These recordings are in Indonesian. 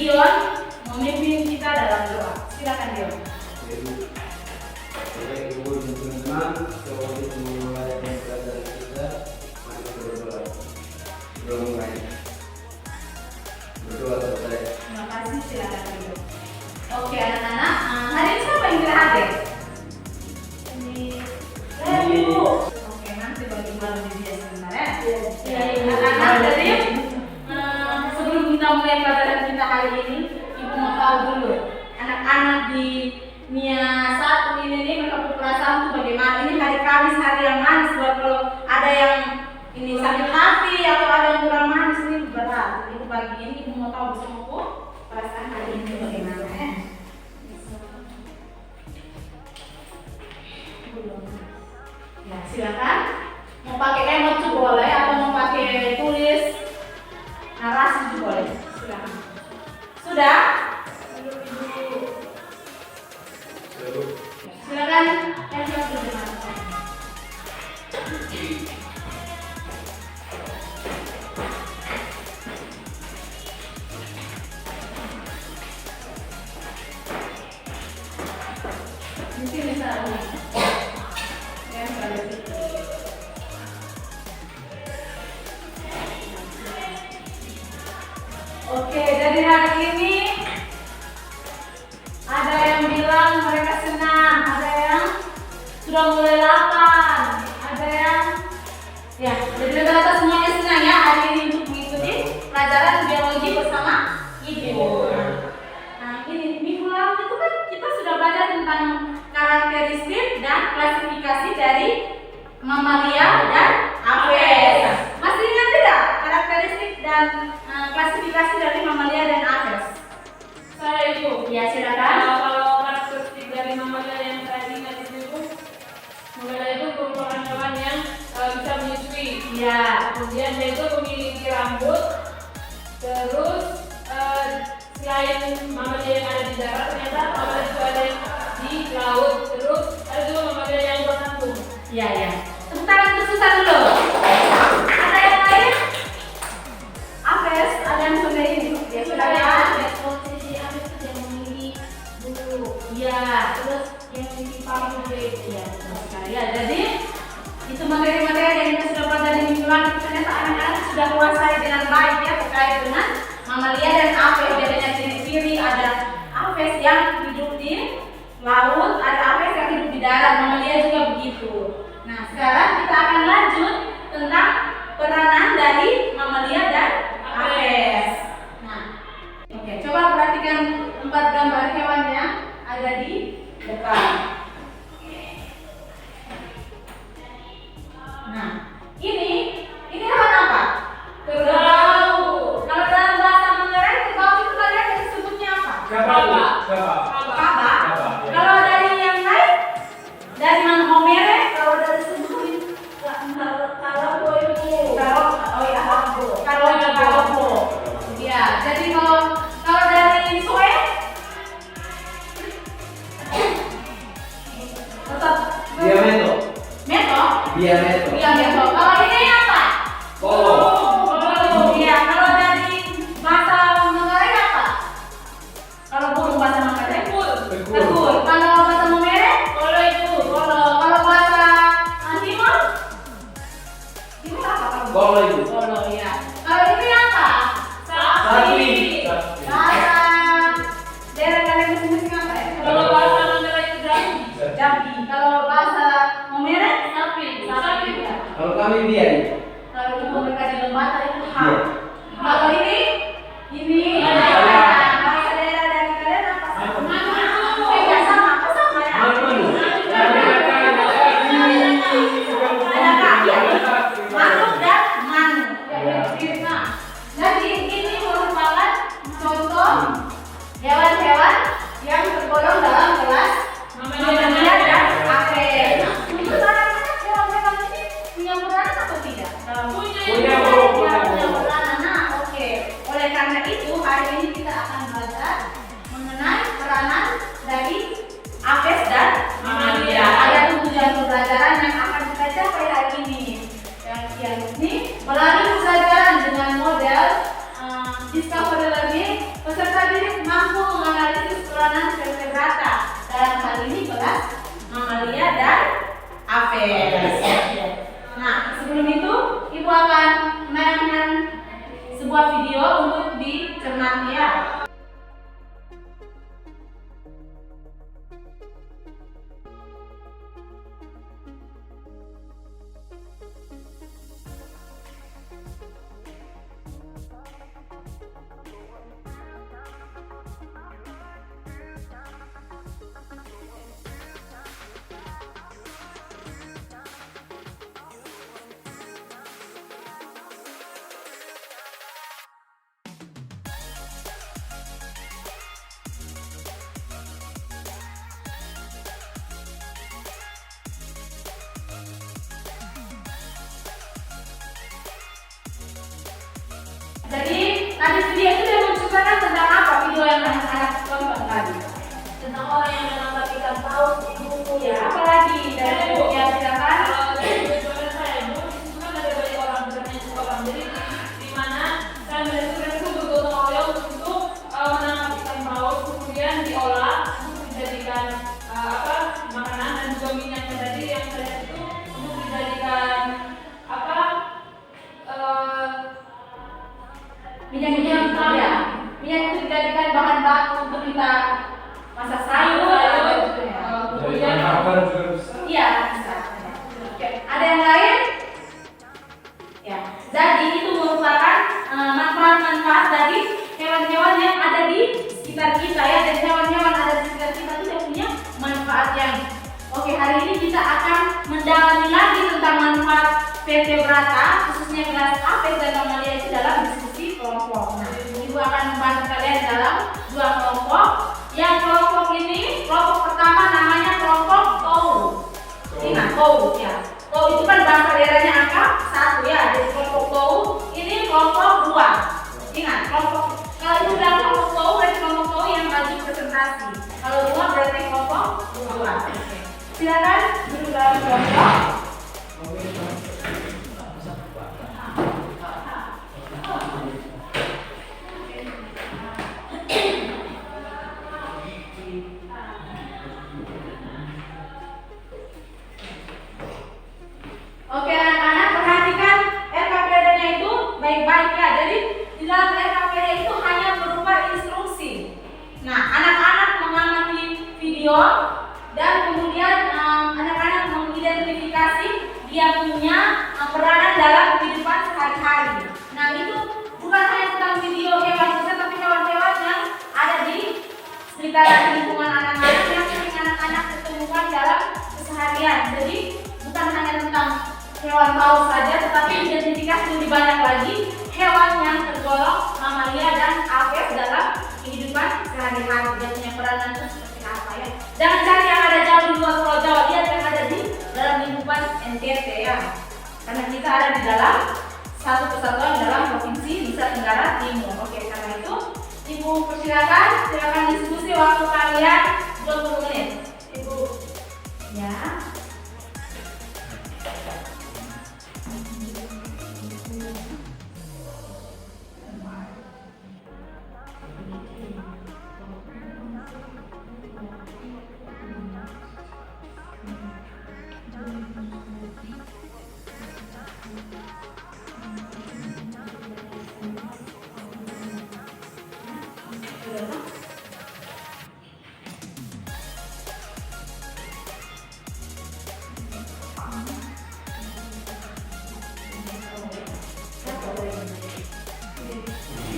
Dion memimpin kita dalam doa. Silakan Dion. Baik Ibu dan teman-teman, sebelum memulai pelajaran kita, mari kita berdoa. Sebelum mulai, berdoa selesai. Terima kasih, silakan Dion. Oke anak-anak, hari ini siapa yang tidak hadir? Ini Ibu. Oke, nanti bagi malu di dia sebentar ya. Ya, anak-anak, jadi sebelum kita mulai pelajaran kita hari ini, Ibu mau tahu dulu anak-anak di Nia 1 ini mereka perasaan tuh bagaimana. Ini hari Kamis, hari yang manis. Buat kalau ada yang ini sakit hati atau ada yang kurang manis ini berat. Itu pagi ini Ibu mau tahu bersamaku perasaan hari ini bagaimana ya. Ya, silakan. Mau pakai emot juga boleh atau mau pakai tulis narasi juga boleh. Silakan. Sudah? Silakan. Di sini saja. Oke, jadi hari ini ada yang bilang mereka senang, ada yang sudah mulai lapar, ada yang ya, jadi rata-rata semuanya senang ya hari ini untuk mengikuti pelajaran biologi bersama Ibu. Nah, ini minggu lalu itu kan kita sudah belajar tentang karakteristik dan klasifikasi dari mamalia dan aves. Masih ingat tidak karakteristik dan klasifikasi dari mamalia dan aves? Saya Ibu. Ya, silakan. Kalau karakteristik dari mamalia yang saya ingat itu, mamalia itu merupakan hewan yang bisa menyusui. Ya. Kemudian dia itu memiliki rambut. Terus selain mamalia yang ada di darat, ternyata mamalia itu ada yang di laut. Terus ada juga mamalia yang berenang. Ya, ya. Tepuk tangan untuk Susan dulu. Ada yang lain? Aves, ada yang sudah ini? Ya, silakan. Ya, terus yang memiliki paru ya, ya. Jadi itu materi-materi yang kita sudah pelajari minggu lalu. Ternyata anak-anak sudah kuasai dengan baik ya terkait dengan mamalia dan aves. Bedanya ciri-ciri, ada aves yang hidup di laut, ada aves yang hidup di darat. Mamalia juga begitu. Nah, sekarang kita akan lanjut tentang peranan dari mamalia dan aves. Nah, oke, coba perhatikan 4 gambar hewan yang ada di depan. Nah, ini hewan apa? Kerbau. Kalau dalam bahasa Manggarai, kerbau itu kalian disebutnya apa? Kaba. Kaba. Kalau dari yang lain, dari mana Homere? Kalau dari sebelum Karabo itu. Oh ya, Karabo. Ya, jadi kalau dari Soe tetap Diameto. Meto. Diameto. Iya, Meto. Kalau ini apa? Polo. Iya, kalau dari bahasa Manggarai apa? Kalau burung bahasa Manggarai? Tekul. Kalau bahasa Momere? Kolo itu. Kolo. Kalau bahasa Timur? Timur apa kamu? Kolo itu. Kolo, ya. Kalau ini apa? Sapi. Bahasa daerah kalian masing-masing apa ya? Kalau bahasa Manggarai itu Jambi. Kalau bahasa Momere? sapi. Ya. Kalau kami biar. Kalau itu mereka di Lembata itu Iya. hal. Kalau ini bahasa daerah dari kalian apa? Ya sama, apa sama ya? Ada kaki, manuk dan manu. Nah, jadi ini merupakan contoh hewan-hewan yang tergolong dalam kelas mamalia dan aves. Menurut anak-anak hewan-hewan ini punya peranan atau tidak? Punya peranan. Nah, oke. Oleh karena itu hari ini kita akan belajar mengenai peranan dari aves dan mamalia. Ada tujuan pembelajaran yang akan kita capai hari ini. Yang ini melalui pembelajaran dengan model discovery learning, peserta didik Nah, sebelum itu Ibu akan menayangkan sebuah video untuk dicermati ya. Jadi tadi video itu dia menceritakan tentang apa video yang anak-anak tonton tadi? Tentang orang yang menangkap ikan paus di buku Ya, apalagi dari buku ya silakan. Tujuan saya Bu, itu kan ada banyak orang bermain di sekolah. Jadi di mana saya melihat mereka bergotong royong untuk menangkap ikan paus, kemudian diolah untuk dijadikan makanan, dan juga minyaknya tadi yang saya lihat itu untuk dijadikan Minyak ya. Minyak itu dijadikan bahan baku untuk kita masak sayur. kemudian Iya, bisa. Oke, ada yang lain? Ya. Jadi itu merupakan manfaat-manfaat dari hewan-hewan yang ada di sekitar kita ya. Dan hewan-hewan ada di sekitar kita itu dia punya manfaat yang oke, hari ini kita akan mendalami lagi tentang manfaat vertebrata, khususnya kelas A dan mamalia itu dalam diskusi kelompok. Nah, Ibu akan membantu kalian dalam dua kelompok. Yang kelompok ini, kelompok pertama namanya kelompok TOU. Ingat TOU ya. TOU itu kan bahasa daerahnya angka 1 ya. Jadi kelompok TOU ini kelompok 2. Ingat kelompok, kalau itu udah kelompok TOU berarti kelompok TOU yang maju presentasi. Kalau 2 berarti kelompok 2. Silakan duduk dalam kelompok. Oke anak-anak, perhatikan RKPD-nya itu baik-baik ya. Jadi di dalam RKPD itu hanya berupa instruksi. Nah, anak-anak mengamati video dan kemudian anak-anak mengidentifikasi dia punya peranan dalam kehidupan sehari-hari. Nah, itu bukan hanya tentang video hewan saja, tapi hewan-hewan yang ada di sekitar lingkungan anak-anak yang sering anak-anak ketemukan dalam keseharian. Jadi bukan hanya tentang hewan paus saja, tetapi identifikasi lebih banyak lagi hewan yang tergolong mamalia dan aves dalam kehidupan sehari-hari. Dia punya peranan itu seperti apa ya. Jangan cari yang ada jauh di luar Pulau Jawa, lihat yang ada di dalam lingkupan NTT ya. Karena kita ada di dalam satu kesatuan dalam provinsi Nusa Tenggara Timur. Oke, karena itu Ibu silakan diskusi waktu kalian 20 menit. Ibu ya.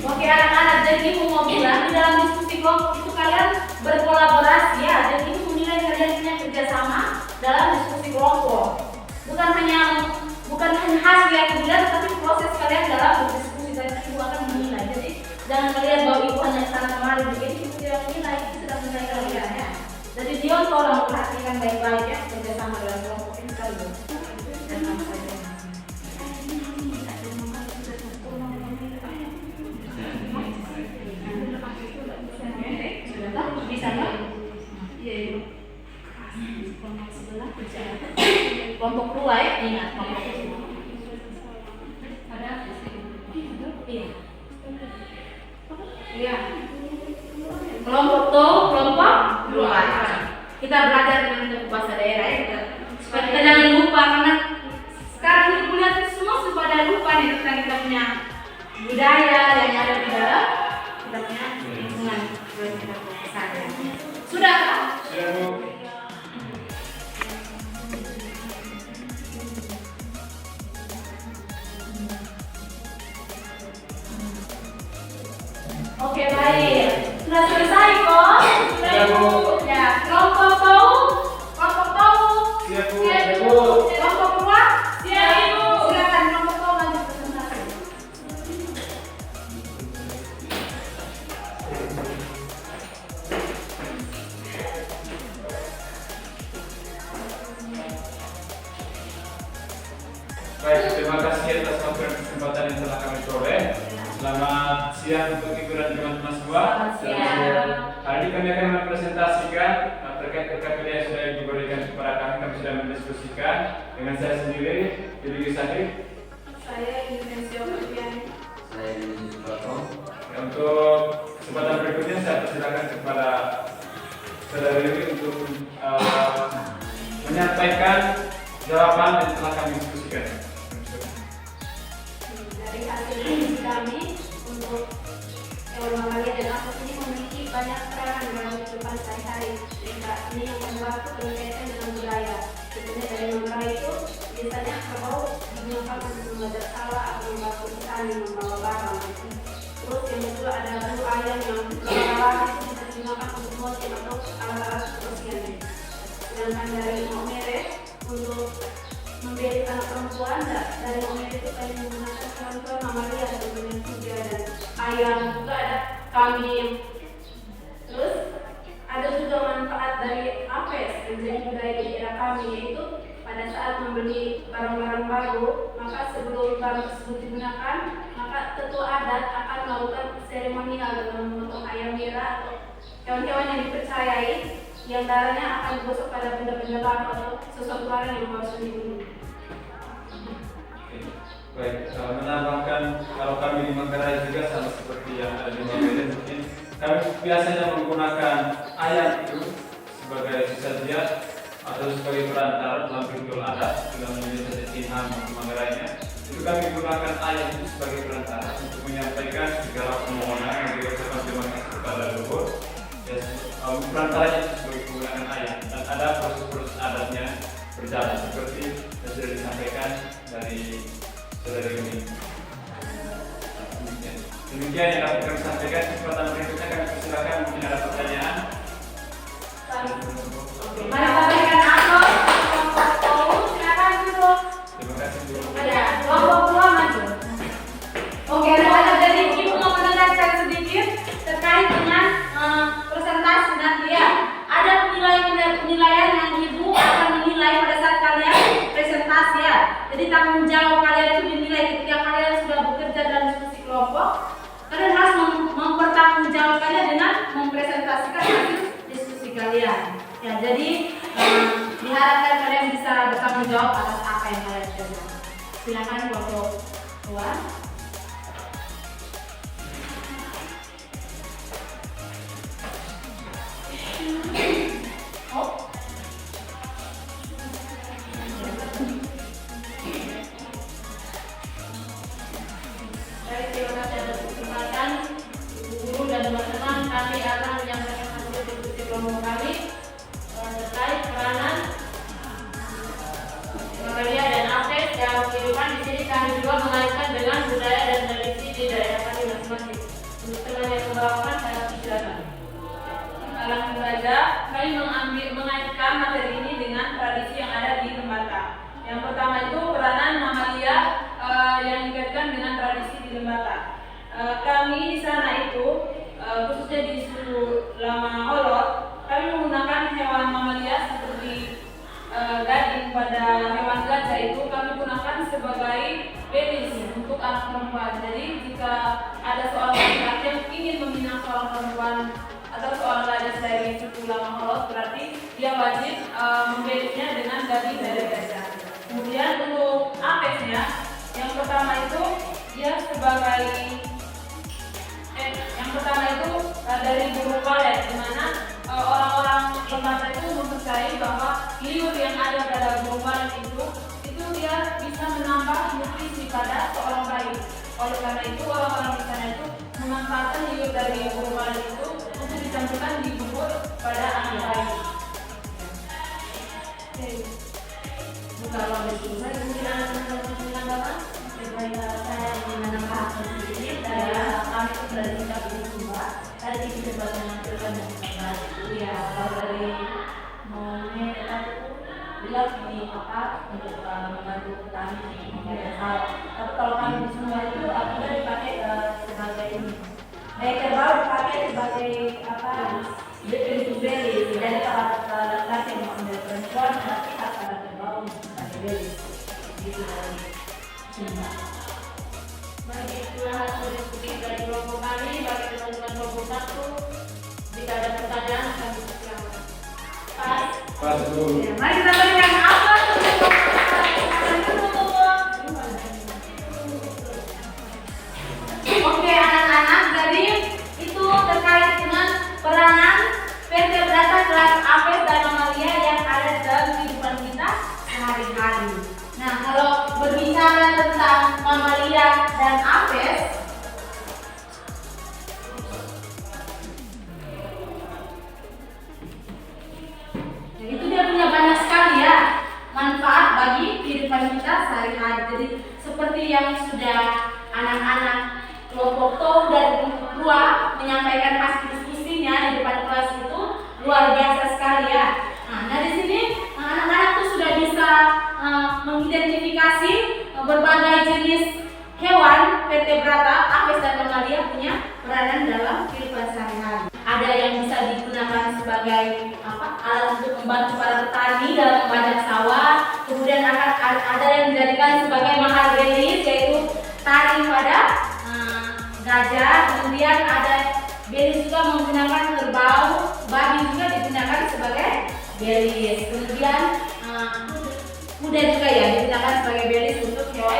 Oke anak-anak, jadi Ibu mau bilang di dalam diskusi kelompok itu kalian berkolaborasi ya. Jadi Ibu menilai kalian punya kerjasama dalam diskusi kelompok. Bukan hanya hasil yang dilihat, tetapi proses kalian dalam berdiskusi. Dan Ibu akan menilai. Jadi jangan melihat bahwa Ibu hanya sana kemari begini, Ibu tidak menilai, Ibu sudah menilai kalian ya. Jadi Dion tolong perhatikan baik-baik ya kerjasama dalam kelompok ini kalian. Dan apa saja. Bisa nggak? Iya Ibu. Kelompok sebelah bisa. Kelompok 2 ya, ingat kelompok 2. Ada? Iya. Iya. Kelompok tuh, kelompok 2. Kita belajar dengan bahasa daerah ya. Supaya kita jangan lupa lupa karena sekarang ini kuliah itu semua sudah pada lupa nih tentang kita punya budaya yang ada di dalam kita punya lingkungan kita kesana. Sudah kan? Sudah, Bu. Oke, baik. Sudah selesai kok? Sudah, Bu. Ya, kelompok tahu? Kelompok tahu? Siap, Bu. Siap, Siap, Bu. Bu. Kelompok keluar? Siap, Ibu. Silakan kelompok tahu lanjut presentasi. Baik, terima kasih atas waktu dan kesempatan yang telah kami peroleh. Selamat siang untuk Ibu dan teman-teman semua. Selamat siang. Hari ini kami akan mempresentasikan terkait RKPD yang sudah diberikan kepada kami. Kami sudah mendiskusikan dengan saya sendiri, Yudi Sahib. Saya Indonesia Pertian. Saya Yudi Suprato. Untuk kesempatan berikutnya saya persilakan kepada saudara Yudi untuk menyampaikan jawaban yang telah kami diskusikan. Dari hasil uji kami untuk hewan mamalia dan apes ini memiliki banyak peranan dalam kehidupan sehari-hari. Sehingga ini yang membuat berkaitan dengan budaya. Sebenarnya dari mamalia itu biasanya kerbau digunakan untuk membaca sawah atau membantu petani membawa barang. Terus yang kedua ada bulu ayam yang berwarna itu bisa digunakan untuk motif atau alat-alat kebersihan. Sedangkan dari momere untuk membeli anak perempuan dari momere itu kami menggunakan contoh mamalia sebenarnya kuda dan ayam, juga ada kambing. Terus ada juga manfaat dari apes yang menjadi budaya di daerah kami, yaitu pada saat membeli barang-barang baru, maka sebelum barang tersebut digunakan, maka tetua adat akan melakukan seremonial dengan memotong ayam merah atau hewan-hewan yang dipercayai yang darahnya akan digosok pada benda-benda baru atau sesuatu barang yang harus dibunuh. Baik, menambahkan kalau kami di Manggarai juga sama seperti yang ada di Manggarai, mungkin kami biasanya menggunakan ayam itu sebagai sesajian atau sebagai perantara dalam ritual adat dalam menjadi Inham Manggarainya. Itu kami gunakan ayam itu sebagai perantara untuk menyampaikan segala permohonan yang diucapkan terima kasih kepada leluhur. Perantaranya itu sebagai penggunaan ayam dan ada proses-proses adatnya berjalan seperti yang sudah disampaikan dari saudara ini. Demikian yang dapat kami sampaikan. Kesempatan berikutnya kami persilakan mungkin ada pertanyaan. Mari sampaikan aku, kelompok tahu, silakan dulu. Terima kasih, Bu. Ada kelompok dua maju. Oke, rekan jadi ibu mau menegaskan sedikit terkait dengan presentasi nanti ya. Ada penilaian yang ibu akan menilai pada saat kalian presentasi ya. Jadi tanggung jawab kalian itu dinilai ketika kalian sudah bekerja dalam diskusi kelompok. Kalian harus mempertanggungjawabkannya dengan mempresentasikan hasil diskusi kalian. Ya, jadi diharapkan kalian bisa bertanggung jawab atas apa yang kalian kerjakan. Silakan kelompok dua. Baik, terima kasih atas kesempatan guru dan teman-teman. Kami akan menyampaikan hasil diskusi kelompok kami terkait peranan mamalia dan apes dalam kehidupan. Di sini kami juga mengaitkan dengan budaya dan tradisi di daerah kami masing-masing. Untuk teman yang membawakan saya silakan. Alhamdulillah, kami mengaitkan materi ini dengan tradisi yang ada di Lembata. Yang pertama itu peranan mamalia yang dikaitkan dengan tradisi di Lembata. Kami di sana itu khususnya di suku Lama Holot, kami menggunakan hewan mamalia seperti gading. Pada hewan gajah itu kami gunakan sebagai belis untuk anak perempuan. Jadi jika ada seorang laki-laki yang ingin meminang seorang perempuan atau seorang gadis dari suku Lama Holot, berarti dia wajib membelisnya dengan gading dari gajah. Kemudian untuk apesnya, yang pertama itu dia sebagai dari burung walet, di mana orang-orang Lembata itu mempercayai bahwa liur yang ada pada burung walet itu bisa menambah nutrisi pada seorang bayi. Oleh karena itu orang-orang di sana itu memanfaatkan liur dari burung maleo itu untuk dicampurkan di bubur pada anak bayi. Oke. Buka ruang diskusi. Mungkin anak-anak menambahkan. Baik, saya ingin menambahkan sedikit dari kami itu dari tingkat berubah. Tadi kita coba menampilkan dan kembali itu ya kalau dari maunya kita itu bilang ini apa untuk membantu petani membayar hal. Tapi kalau kami di semua itu aku dipakai sebagai ini. Baik kerbau dipakai sebagai apa? Beli. Jadi kalau laki yang mau ambil perempuan nanti akan kerbau sebagai beli. Gitu. Baik, itulah hasil diskusi dari kelompok kami. Bagi teman-teman kelompok 1, jika ada pertanyaan akan dipersilakan. Pas dulu. Ya, mari kita berikan aplaus untuk Oke anak-anak, jadi itu terkait dengan peranan vertebrata kelas Apes dan mamalia yang ada dalam kehidupan kita sehari-hari. Nah, kalau berbicara tentang mamalia dan Apes, itu dia punya banyak sekali ya manfaat bagi kehidupan kita sehari-hari. Jadi seperti yang sudah anak-anak kelompok TOW dan kelompok 2 menyampaikan hasil diskusinya di depan kelas itu luar biasa sekali ya. Nah di sini anak-anak tuh sudah bisa mengidentifikasi berbagai jenis hewan vertebrata, Apes dan mamalia punya peranan dalam kehidupan sehari-hari. Ada yang bisa digunakan sebagai alat untuk membantu para petani dalam membajak sawah. Kemudian ada yang dijadikan sebagai mahar belis, yaitu tari pada gajah. Kemudian ada belis juga menggunakan kerbau, babi juga digunakan sebagai belis. Kemudian kuda juga ya digunakan sebagai belis untuk hewan.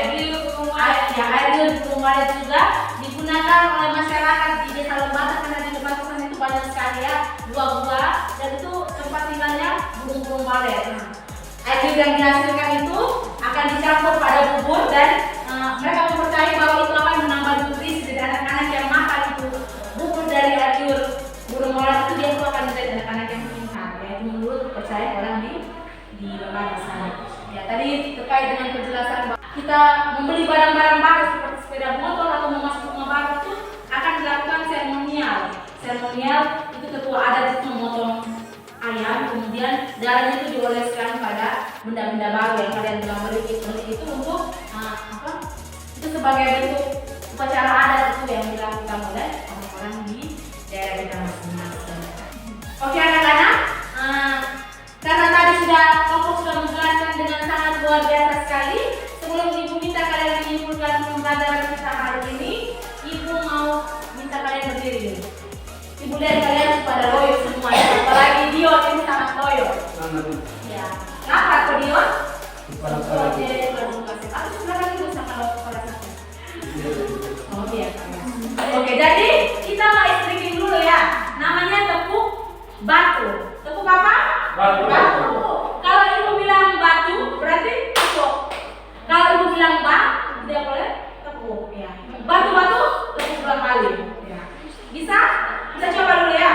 Air liur burung maleo juga digunakan oleh masyarakat di desa Lembata karena di depan sana itu banyak sekali ya gua-gua dan itu tempat tinggalnya burung-burung maleo. Air liur yang dihasilkan itu akan dicampur pada bubur dan mereka mempercayai bahwa itu akan menambah nutrisi dari anak-anak yang makan itu bubur dari air liur burung maleo itu, dia itu akan menjadi anak-anak yang pintar ya, itu menurut percaya orang di Lembata sana. Ya tadi terkait dengan penjelasan kita membeli barang-barang baru seperti sepeda motor atau memasuk rumah baru itu akan dilakukan seremonial. Seremonial itu ketua adat itu memotong ayam, kemudian darahnya itu dioleskan pada benda-benda baru yang kalian bilang beli itu untuk itu sebagai bentuk upacara adat itu yang dilakukan oleh orang-orang di daerah kita masing-masing. Oke anak-anak, karena tadi kelompok sudah menjelaskan dengan sangat luar biasa sekali. Sebelum Ibu minta kalian menyimpulkan pembelajaran kita hari ini, Ibu mau minta kalian berdiri. Ibu lihat kalian pada loyo semua, apalagi Dion ini sangat loyo. Ya, kenapa kok Dion? Aku sebenarnya itu sama pada satu. Oh iya. Oke, jadi kita mau istrikin dulu ya. Namanya tepuk batu. Tepuk apa? Batu. Kalau Ibu bilang batu, berarti tepuk. Kalau Ibu bilang tidak boleh tepuk ya. Batu-batu tepuk 2 kali. Ya. Bisa? Bisa coba dulu ya.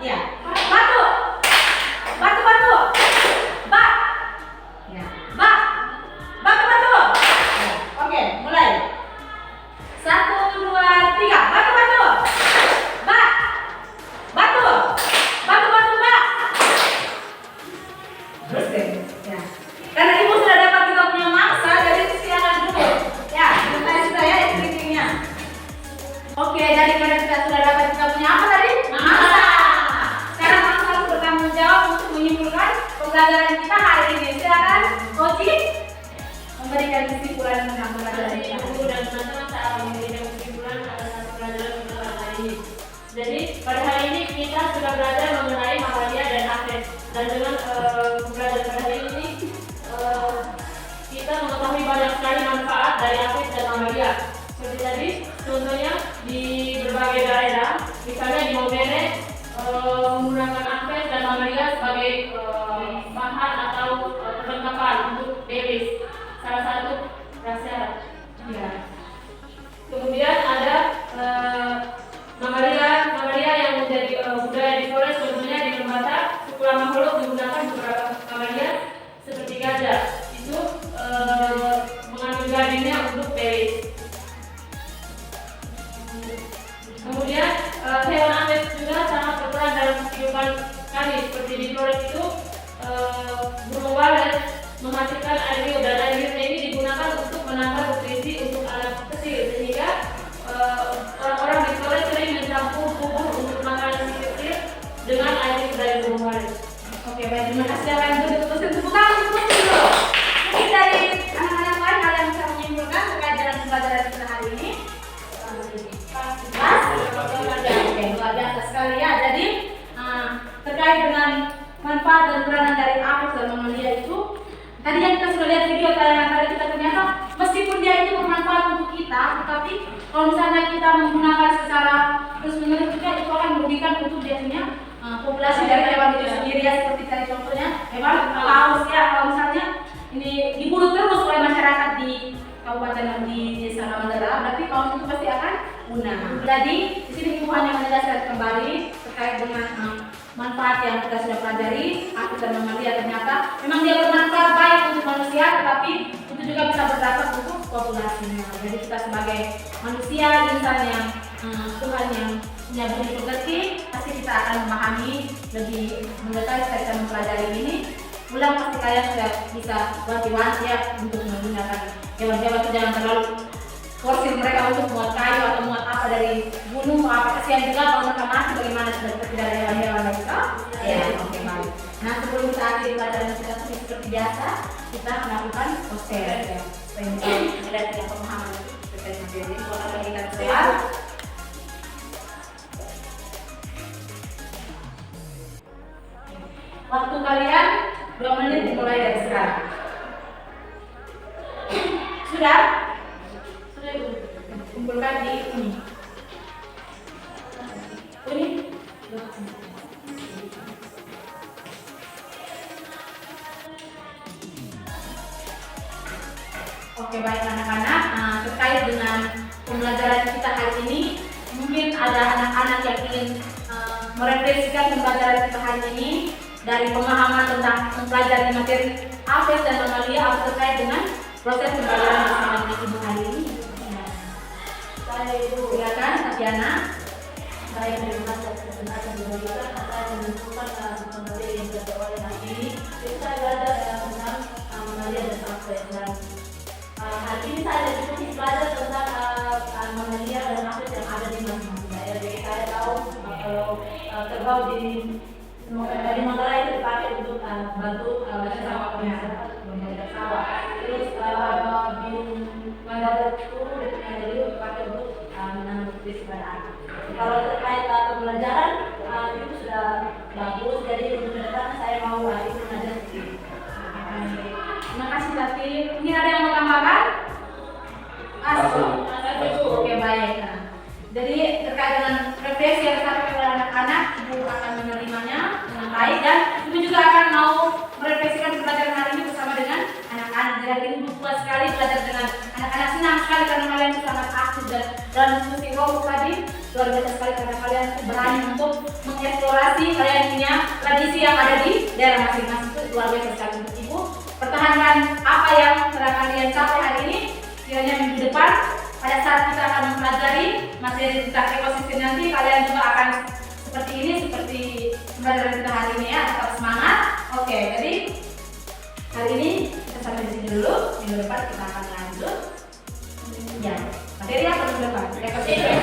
Ya. Batu. Batu-batu. Bak. Ya. Bak. Batu-batu. Ya. Oke, mulai. 1, 2, 3. Batu-batu. Bak. Batu. Batu-batu bak. Terus deh. Ya. Karena Ibu sudah dapat kita punya maksa, jadi silakan dulu. Ya, selesai sudah ya istrinya. Oke, jadi karena kita sudah dapat kita punya apa tadi? Maksa. Sekarang Maksa harus bertanggung jawab untuk menyimpulkan pembelajaran kita hari ini. Silakan, Oci, memberikan kesimpulan tentang pembelajaran kita. Ibu dan teman-teman saat memberikan kesimpulan atas pembelajaran kita hari ini. Jadi pada hari ini kita sudah belajar mengenai mamalia dan Apes, dan dengan pembelajaran pada hari ini kita mengetahui banyak sekali manfaat dari Apes dan mamalia. Seperti tadi, contohnya di berbagai daerah, misalnya di Maumere menggunakan Apes dan mamalia sebagai bahan atau perlengkapan untuk belis. salah satu prasyarat. Ya. Kemudian ada mamalia yang menjadi budaya di Flores, contohnya di Lembata, suku Lama Holo menggunakan beberapa mamalia seperti gajah. Itu mengambil gadingnya untuk peris. Kemudian hewan aves juga sangat berperan dalam kehidupan kami. Seperti di Flores itu burung walet menghasilkan air liur, dan air liurnya ini digunakan untuk menambah nutrisi untuk anak kecil, sehingga orang-orang di Flores sering mencampur bubur untuk makanan si kecil dengan air liur dari burung walet. Oke, baik, terima kasih ya Pak. Tepuk tangan dulu. Mungkin dari anak-anak lain hal yang bisa menyimpulkan terkait dengan pembelajaran kita hari ini. Oke, luar biasa sekali ya. Jadi terkait dengan manfaat dan peranan dari apes dan mamalia itu, tadi yang kita sudah lihat video tayangan tadi, kita ternyata meskipun dia itu bermanfaat untuk kita, tetapi kalau misalnya kita menggunakan secara terus-menerus juga, itu akan merugikan untuk dia punya populasi dari hewan itu sendiri ya. Seperti tadi contohnya hewan paus ya, kalau misalnya ini diburu terus oleh masyarakat di kabupaten di desa Mandala, berarti paus itu pasti akan punah. Jadi di sini ibu hanya menjelaskan kembali terkait dengan manfaat yang kita sudah pelajari. Apes dan mamalia ternyata memang dia bermanfaat baik untuk manusia, tetapi itu juga bisa berdampak untuk populasinya. Jadi kita sebagai manusia, insan yang Tuhan yang punya budi pekerti, pasti kita akan memahami lebih mendetail ketika mempelajari ini. Ulang pasti kalian sudah bisa wanti-wanti ya untuk menggunakan hewan-hewan itu. Jangan terlalu forsir mereka untuk muat kayu atau muat apa dari gunung, apa kesian juga kalau mereka mati, bagaimana sudah tidak ada hewan-hewan lagi toh? Ya, oke, baik. Nah, sebelum kita akhiri pelajaran kita seperti biasa, kita melakukan poster ya. Supaya bisa melihat yang pemahaman terkait materi ini. Kalau kita keluar, waktu kalian 2 menit dimulai dari sekarang. Sudah? Sudah Ibu. Kumpulkan di ini. Ini. Oke, baik anak-anak. Terkait dengan pembelajaran kita hari ini, mungkin ada anak-anak yang ingin merefleksikan pembelajaran kita hari ini dari pemahaman tentang mempelajari materi apes dan mamalia, apa terkait dengan proses pembelajaran bersama dengan ibu hari ini. Saya Ibu, silakan Tatiana. Saya terima kasih atas pembelajaran saya menentukan materi yang kita oleh hari ini. Kita belajar tentang mamalia dan apes. Dan hari ini saya lebih belajar tentang mamalia dan apes yang ada di masing-masing daerah. Jadi saya tahu kalau kerbau dari Mandala itu dipakai untuk bantu bersama masyarakat menjaga sawah. Terus di Mandala itu dipakai untuk menanam nutrisi pada anak. Kalau terkait pembelajaran itu sudah bagus. Jadi untuk depan saya mau lagi mengajar sendiri. Terima kasih Tati. Ini ada yang mau tambahkan? Oke, baik. Nah, jadi terkait dengan refleksi yang disampaikan oleh anak-anak, Ibu akan menerimanya dengan baik, dan Ibu juga akan mau merefleksikan pembelajaran hari ini bersama dengan anak-anak. Jadi ini Ibu puas sekali belajar dengan anak-anak, senang sekali karena kalian sangat aktif dan dalam diskusi kelompok tadi. Luar biasa sekali karena kalian berani untuk mengeksplorasi, kalian punya tradisi yang ada di daerah masing-masing. Itu luar biasa sekali untuk Ibu. Pertahankan apa yang telah kalian capai hari ini. Kiranya minggu depan pada saat kita akan mempelajari materi tentang ekosistem nanti, kalian juga akan seperti ini, seperti pembelajaran kita hari ini ya, tetap semangat. Oke, jadi hari ini kita sampai di sini dulu. Minggu depan kita akan lanjut. Ya, materi apa minggu depan? Ekosistem.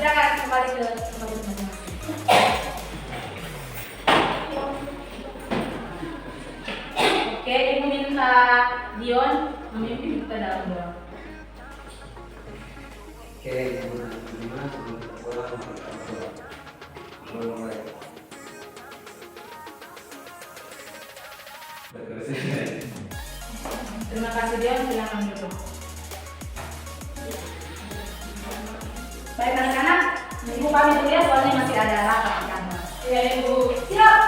Silakan kembali ke tempat masing-masing. Oke, Ibu minta Dion memimpin kita dalam doa. Oke, yang pertama sebelum kita pulang mulai. Terima kasih Dion, silakan dulu. Baik anak-anak, Ibu pamit dulu ya, soalnya masih ada rapat di kantor. Ya Ibu. Siap.